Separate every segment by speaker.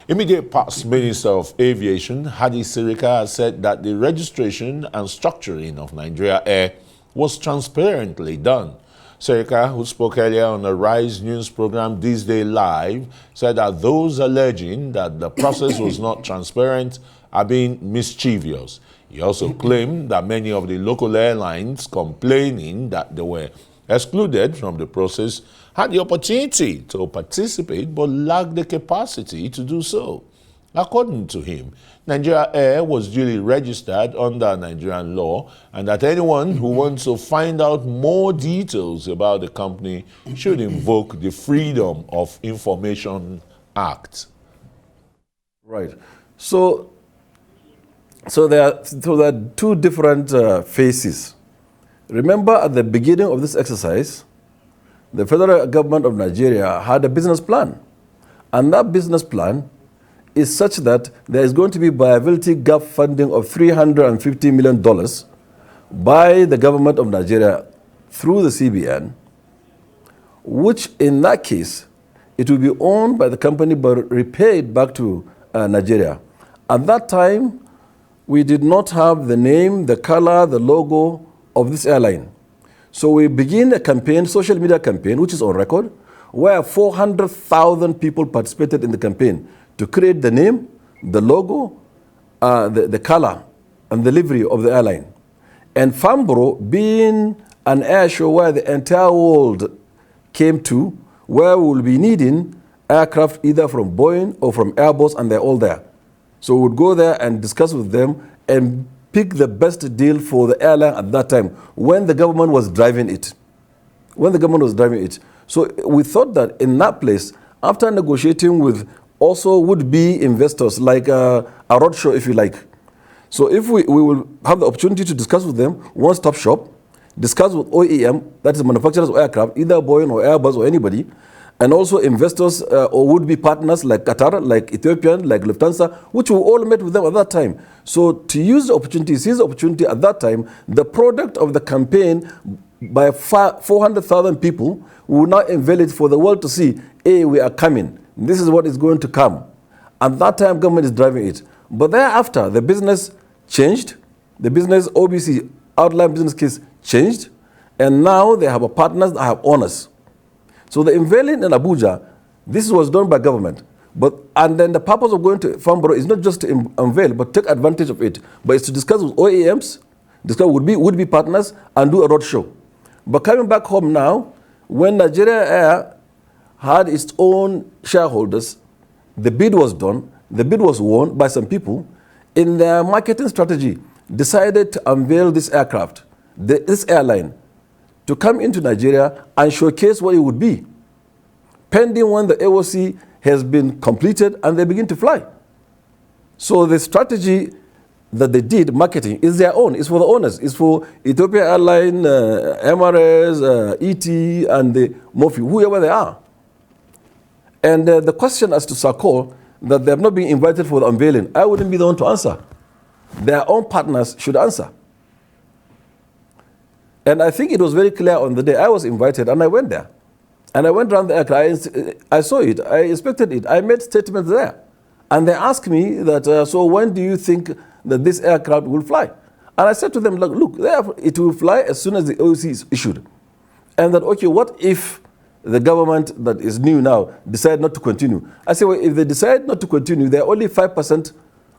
Speaker 1: Immediate past Minister of Aviation, Hadi Sirika, has said that the registration and structuring of Nigeria Air was transparently done. Sirika, who spoke earlier on the Rise News program This Day Live, said that those alleging that the process was not transparent are being mischievous. He also claimed that many of the local airlines complaining that they were excluded from the process had the opportunity to participate but lacked the capacity to do so. According to him, Nigeria Air was duly registered under Nigerian law, and that anyone who wants to find out more details about the company should invoke the Freedom of Information Act.
Speaker 2: Right. So there are two different phases. Remember, at the beginning of this exercise, the federal government of Nigeria had a business plan. And that business plan is such that there is going to be viability gap funding of $350 million by the government of Nigeria through the CBN, which in that case, it will be owned by the company but repaid back to Nigeria. At that time, we did not have the name, the color, the logo of this airline. So we begin a campaign, social media campaign, which is on record, where 400,000 people participated in the campaign to create the name, the logo, the color, and the livery of the airline. And Farnborough, being an air show where the entire world came to, where we will be needing aircraft either from Boeing or from Airbus, and they're all there. So we would go there and discuss with them and pick the best deal for the airline at that time when the government was driving it. So we thought that in that place, after negotiating with also would-be investors, like a roadshow, if you like. So if we will have the opportunity to discuss with them, one-stop shop, discuss with OEM, that is manufacturers of aircraft, either Boeing or Airbus or anybody, and also investors or would-be partners like Qatar, like Ethiopian, like Lufthansa, which we all met with them at that time. So to use the opportunity, seize the opportunity at that time, the product of the campaign by 400,000 people, we will now unveil it for the world to see, hey, we are coming. This is what is going to come. At that time, government is driving it. But thereafter, the business changed. The business, OBC, outline business case changed. And now they have a partners that have owners. So the unveiling in Abuja, this was done by government. And then the purpose of going to Farnborough is not just to unveil, but take advantage of it. But it's to discuss with OEMs, discuss with would-be partners, and do a roadshow. But coming back home now, when Nigeria Air had its own shareholders, the bid was done, the bid was won by some people, in their marketing strategy, decided to unveil this aircraft, this airline, to come into Nigeria and showcase what it would be, pending when the AOC has been completed and they begin to fly. So the strategy that they did, marketing, is their own. It's for the owners. It's for Ethiopia Airline, Emirates, ET, and the Mofi, whoever they are. And the question as to SACO, that they have not been invited for the unveiling, I wouldn't be the one to answer. Their own partners should answer. And I think it was very clear on the day I was invited, and I went there. And I went around the aircraft. I saw it. I inspected it. I made statements there. And they asked me that, so when do you think that this aircraft will fly? And I said to them, look, it will fly as soon as the OC is issued. And that, okay, what if the government that is new now decide not to continue? I said, well, if they decide not to continue, they're only 5%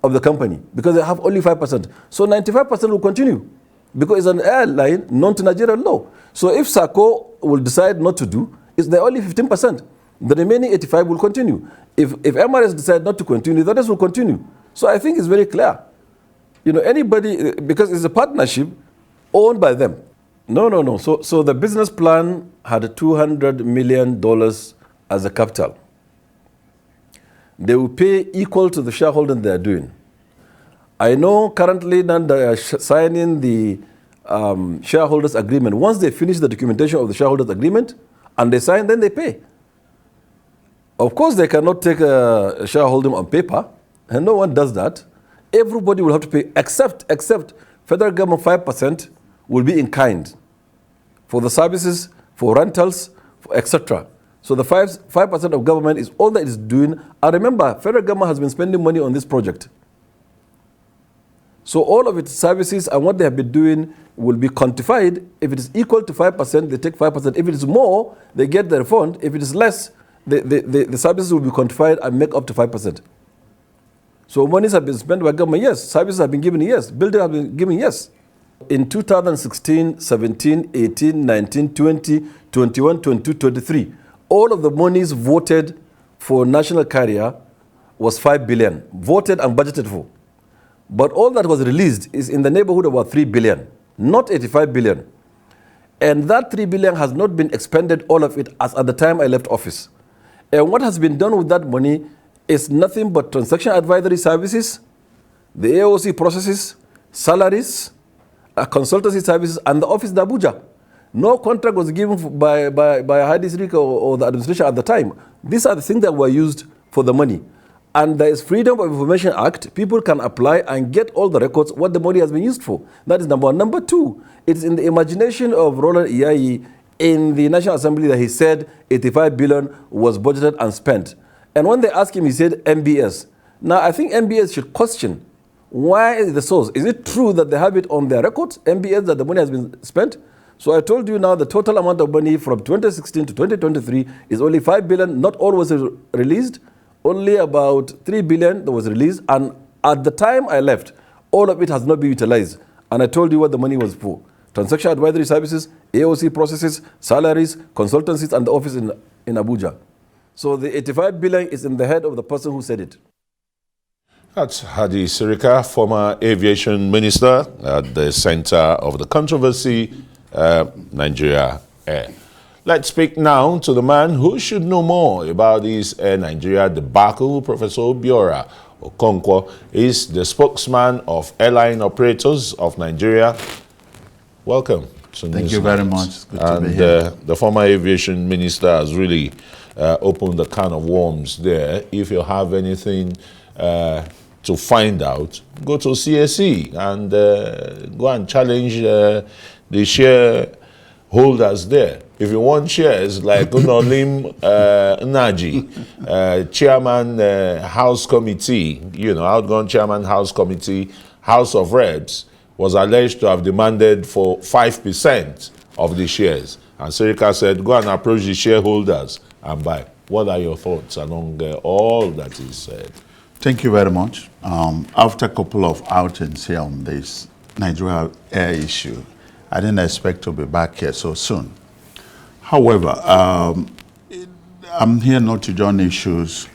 Speaker 2: of the company, because they have only 5%. So 95% will continue, because it's an airline known to Nigerian law. So if SACO will decide not to do, they're only 15%. The remaining 85% will continue. If Emirates decide not to continue, the others will continue. So I think it's very clear. You know, anybody, because it's a partnership owned by them. No. So the business plan had $200 million as a capital. They will pay equal to the shareholding they are doing. I know currently now they are signing the shareholders agreement. Once they finish the documentation of the shareholders agreement and they sign, then they pay. Of course, they cannot take a shareholding on paper, and no one does that. Everybody will have to pay, except federal government 5% will be in kind for the services, for rentals, etc. So the 5% of government is all that it's doing. And remember, federal government has been spending money on this project. So all of its services and what they have been doing will be quantified. If it is equal to 5%, they take 5%. If it is more, they get the refund. If it is less, the services will be quantified and make up to 5%. So monies have been spent by government, yes. Services have been given, yes. Building have been given, yes. In 2016, 17, 18, 19, 20, 21, 22, 23, all of the monies voted for national carrier was 5 billion, voted and budgeted for. But all that was released is in the neighborhood of about 3 billion, not 85 billion. And that 3 billion has not been expended, all of it, as at the time I left office. And what has been done with that money is nothing but transaction advisory services, the AOC processes, salaries, consultancy services, and the office in Abuja. No contract was given by Hadi Sirika or the administration at the time. These are the things that were used for the money. And there is Freedom of Information Act. People can apply and get all the records, what the money has been used for. That is number one. Number two, it's in the imagination of Roland Iyayi in the National Assembly that he said 85 billion was budgeted and spent. And when they asked him, he said MBS. Now, I think MBS should question, why is the source? Is it true that they have it on their records, MBS, that the money has been spent? So I told you now the total amount of money from 2016 to 2023 is only 5 billion. Not all was released. Only about 3 billion that was released. And at the time I left, all of it has not been utilized. And I told you what the money was for. Transaction advisory services, AOC processes, salaries, consultancies, and the office in Abuja. So the 85 billion is in the head of the person who said it.
Speaker 1: That's Hadi Sirika, former aviation minister at the center of the controversy, Nigeria Air. Let's speak now to the man who should know more about this Air Nigeria debacle. Professor Obiora Okonkwo is the spokesman of Airline Operators of Nigeria. Welcome to
Speaker 3: Thank you very much. It's good to be
Speaker 1: here. The former aviation minister has really opened the can of worms there. If you have anything to find out, go to CAC and go and challenge the shareholders there. If you want shares like Unolim Naji, chairman House Committee, outgone chairman House Committee, House of Reps, was alleged to have demanded for 5% of the shares. And Sirika said, go and approach the shareholders and buy. What are your thoughts along all that is said?
Speaker 3: Thank you very much. After a couple of outings here on this Nigeria Air issue, I didn't expect to be back here so soon. However, I'm here not to join issues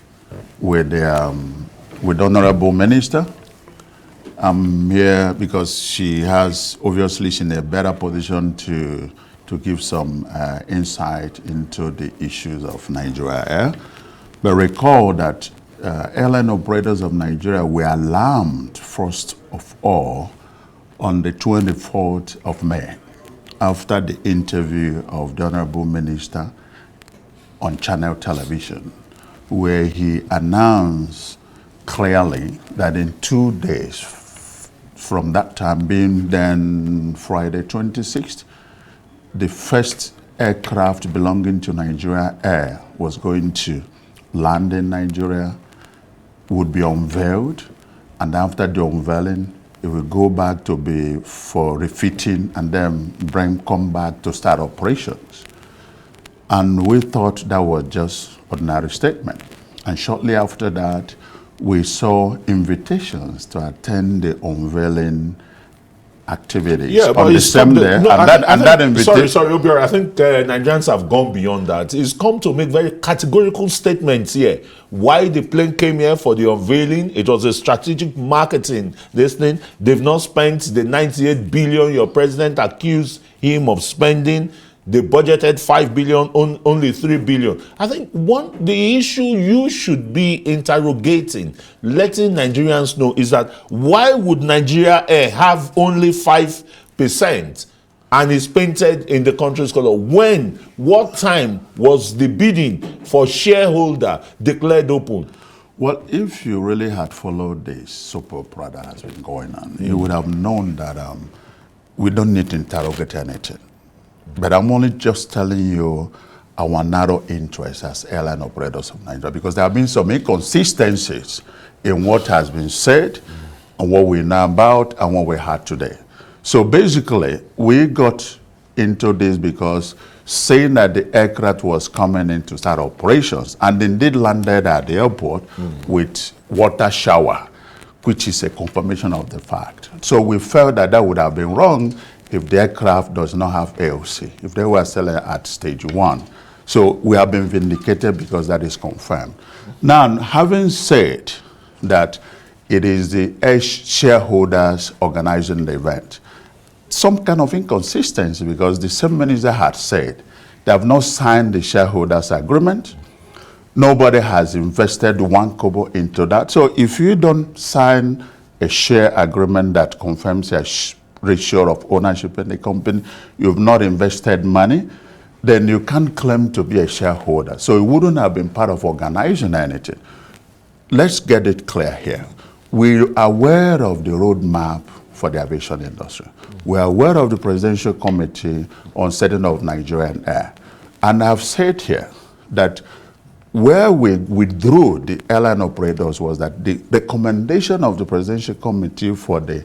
Speaker 3: with Honorable Minister. I'm here because she has, obviously, she's in a better position to give some insight into the issues of Nigeria Air. But recall that Airline Operators of Nigeria were alarmed, first of all, on the 24th of May, after the interview of the Honorable Minister on Channel Television, where he announced clearly that in 2 days from that time, being then Friday 26th, the first aircraft belonging to Nigeria Air was going to land in Nigeria, would be unveiled, and after the unveiling, it will go back to be for refitting and then come back to start operations. And we thought that was just ordinary statement. And shortly after that, we saw invitations to attend the unveiling activities on the same day. That invitation.
Speaker 1: Sorry, Obiora, I think Nigerians have gone beyond that. It's come to make very categorical statements here. Why the plane came here for the unveiling, it was a strategic marketing thing. They've not spent the 98 billion your president accused him of spending. They budgeted 5 billion, only 3 billion. I think the issue you should be interrogating, letting Nigerians know, is that why would Nigeria Air have only 5% and is painted in the country's color? When, what time was the bidding for shareholder declared open?
Speaker 3: Well, if you really had followed this soap opera that has been going on, you would have known that we don't need to interrogate anything. But I'm only just telling you our narrow interests as airline operators of Nigeria, because there have been some inconsistencies in what has been said and what we know about and what we had today. So basically, we got into this because saying that the aircraft was coming in to start operations and indeed landed at the airport with water shower, which is a confirmation of the fact. So we felt that that would have been wrong if the aircraft does not have AOC, if they were selling at stage 1. So we have been vindicated because that is confirmed. Now, having said that it is the shareholders organizing the event, some kind of inconsistency, because the same minister had said they have not signed the shareholders agreement. Nobody has invested 1 kobo into that. So if you don't sign a share agreement that confirms a ratio of ownership in the company, you've not invested money, then you can't claim to be a shareholder. So it wouldn't have been part of organizing anything. Let's get it clear here. We are aware of the roadmap for the aviation industry. We are aware of the Presidential Committee on Setting Up Nigerian Air. And I've said here that where we withdrew the airline operators was that the recommendation of the Presidential Committee for the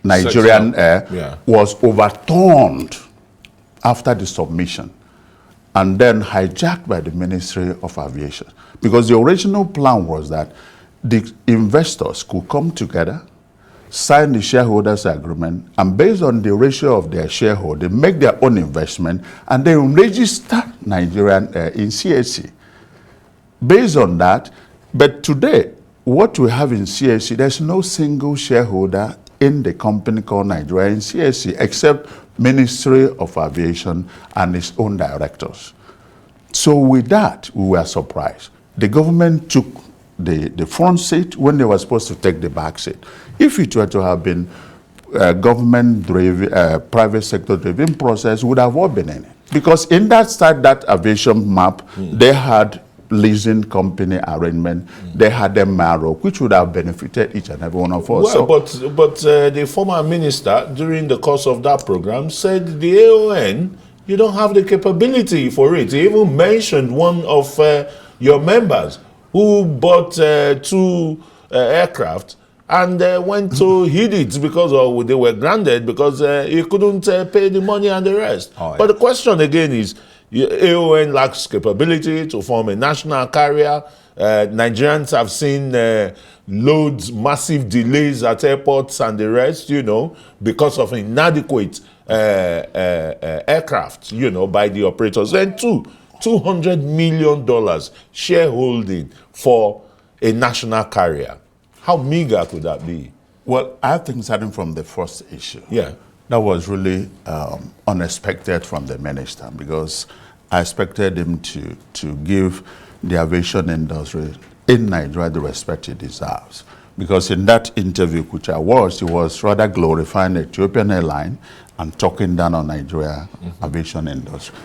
Speaker 3: Nigerian Air was overturned after the submission and then hijacked by the Ministry of Aviation. Because the original plan was that the investors could come together, sign the shareholders agreement, and based on the ratio of their shareholding, make their own investment, and then register Nigerian Air in CAC. Based on that, but today, what we have in CAC, there's no single shareholder in the company called Nigeria in CAC, except Ministry of Aviation and its own directors. So with that, we were surprised. The government took the front seat when they were supposed to take the back seat. If it were to have been government-driven, private sector-driven process, would have all been in it. Because in that aviation map, they had leasing company arrangement, they had a marrow, which would have benefited each and every one of us.
Speaker 1: Well, but the former minister, during the course of that program, said the AON, you don't have the capability for it. He even mentioned one of your members who bought 2 aircraft and went to hid it because they were grounded because he couldn't pay the money and the rest. Oh, yeah. But the question again is, AON lacks capability to form a national carrier. Nigerians have seen loads, massive delays at airports and the rest, because of inadequate aircraft, by the operators. And $200 million shareholding for a national carrier. How meager could that be?
Speaker 3: Well, I think starting from the first issue, that was really unexpected from the minister, because I expected him to give the aviation industry in Nigeria the respect it deserves. Because in that interview, which I watched, he was rather glorifying Ethiopian Airlines and talking down on Nigeria aviation industry.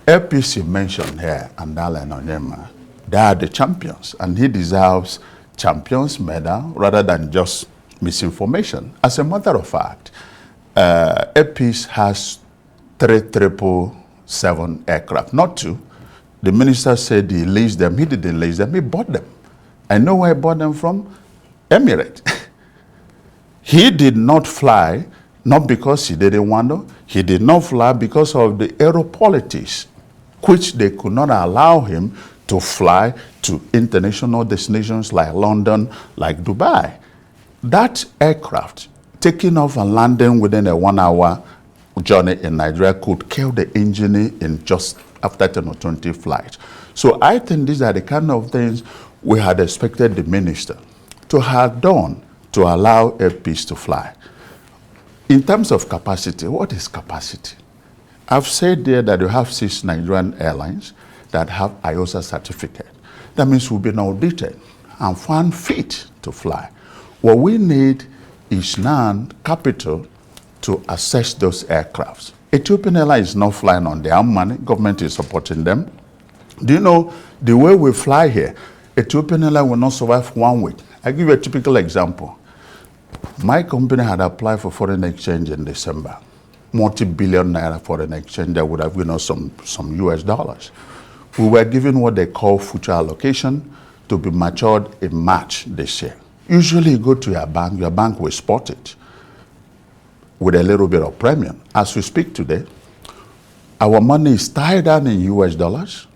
Speaker 3: APC mentioned here, and Alan Onyema, they are the champions, and he deserves champions medal rather than just misinformation. As a matter of fact, APC has 3 777 aircraft, not 2. The minister said he leased them. He didn't lease them, he bought them. I know where he bought them from. Emirates. He did not fly, not because he didn't want to. He did not fly because of the aero politics, which they could not allow him to fly to international destinations like London, like Dubai. That aircraft, taking off and landing within a 1-hour journey in Nigeria, could kill the engine in just after 10 or 20 flights. So I think these are the kind of things we had expected the minister to have done to allow APC to fly. In terms of capacity, what is capacity? I've said there that you have 6 Nigerian airlines that have IOSA certificate. That means we've been audited and found fit to fly. What we need is now capital to assess those aircrafts. Ethiopian Airlines is not flying on their own money. Government is supporting them. Do you know the way we fly here, Ethiopian Airlines will not survive 1 week. I give you a typical example. My company had applied for foreign exchange in December. multi-billion naira foreign exchange that would have given us some US dollars. We were given what they call future allocation to be matured in March this year. Usually you go to your bank will spot it with a little bit of premium. As we speak today, our money is tied down in US dollars.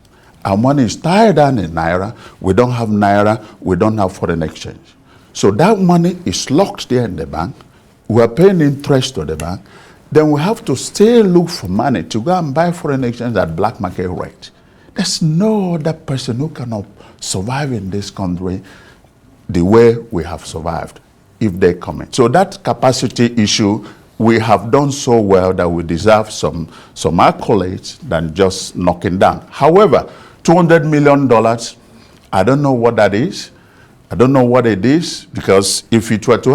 Speaker 3: Our money is tied down in naira. We don't have naira. We don't have foreign exchange. So that money is locked there in the bank. We are paying interest to the bank. Then we have to still look for money to go and buy foreign exchange at black market rate. There's no other person who cannot survive in this country the way we have survived if they come in. So that capacity issue, we have done so well that we deserve some accolades than just knocking down. However, $200 million, I don't know what that is. I don't know what it is, because if it were to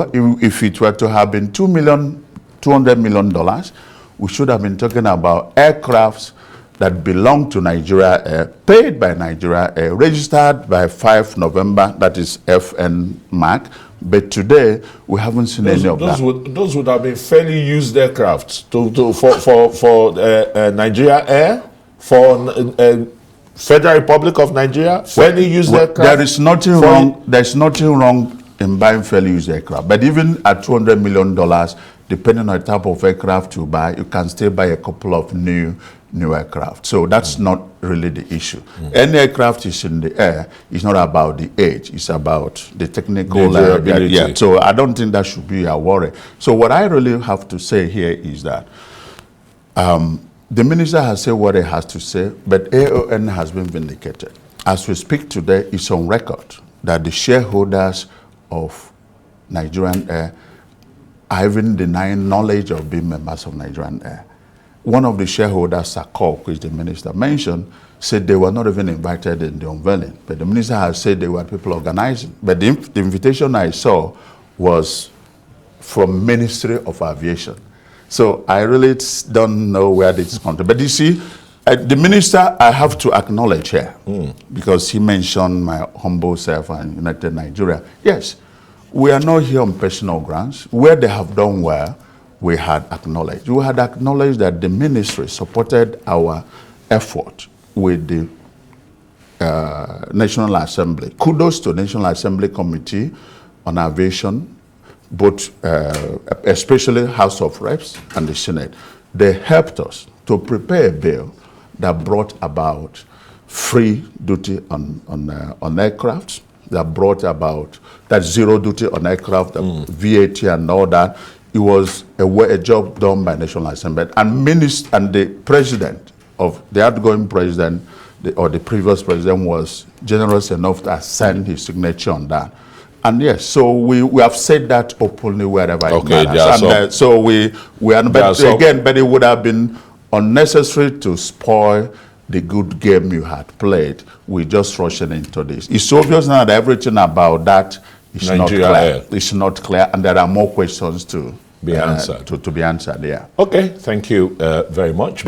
Speaker 3: have been $200 million, we should have been talking about aircrafts that belong to Nigeria Air, paid by Nigeria Air, registered by 5 November, that is FN mark. But today, we haven't seen any of that.
Speaker 1: Those would have been fairly used aircraft for Nigeria Air, for Federal Republic of Nigeria, fairly used aircraft.
Speaker 3: There is nothing wrong. There's nothing wrong in buying fairly used aircraft. But even at $200 million, depending on the type of aircraft you buy, you can still buy a couple of new aircraft. So that's not really the issue. Any aircraft is in the air. It's not about the age. It's about the technical
Speaker 1: durability.
Speaker 3: Yeah. So I don't think that should be a worry. So what I really have to say here is that the minister has said what he has to say, but AON has been vindicated. As we speak today, it's on record that the shareholders of Nigerian Air are even denying knowledge of being members of Nigerian Air. One of the shareholders, CAC, which the minister mentioned, said they were not even invited in the unveiling. But the minister has said they were people organizing. But the invitation I saw was from Ministry of Aviation. So I really don't know where this is going to. But you see, the minister, I have to acknowledge here, because he mentioned my humble self and United Nigeria. Yes, we are not here on personal grounds. Where they have done well, we had acknowledged. We had acknowledged that the ministry supported our effort with the National Assembly. Kudos to National Assembly Committee on Aviation, both especially House of Reps and the Senate. They helped us to prepare a bill that brought about free duty on aircraft, that brought about that zero duty on aircraft, VAT and all that. It was a job done by National Assembly. And the president of the outgoing president, or the previous president, was generous enough to send his signature on that. And yes, so we have said that openly wherever it matters. And, so we are, but again, but it would have been unnecessary to spoil the good game you had played. We just rushing into this. It's obvious now that everything about that is not clear. It's not clear, and there are more questions to be answered. To be answered, yeah.
Speaker 1: Okay, thank you very much.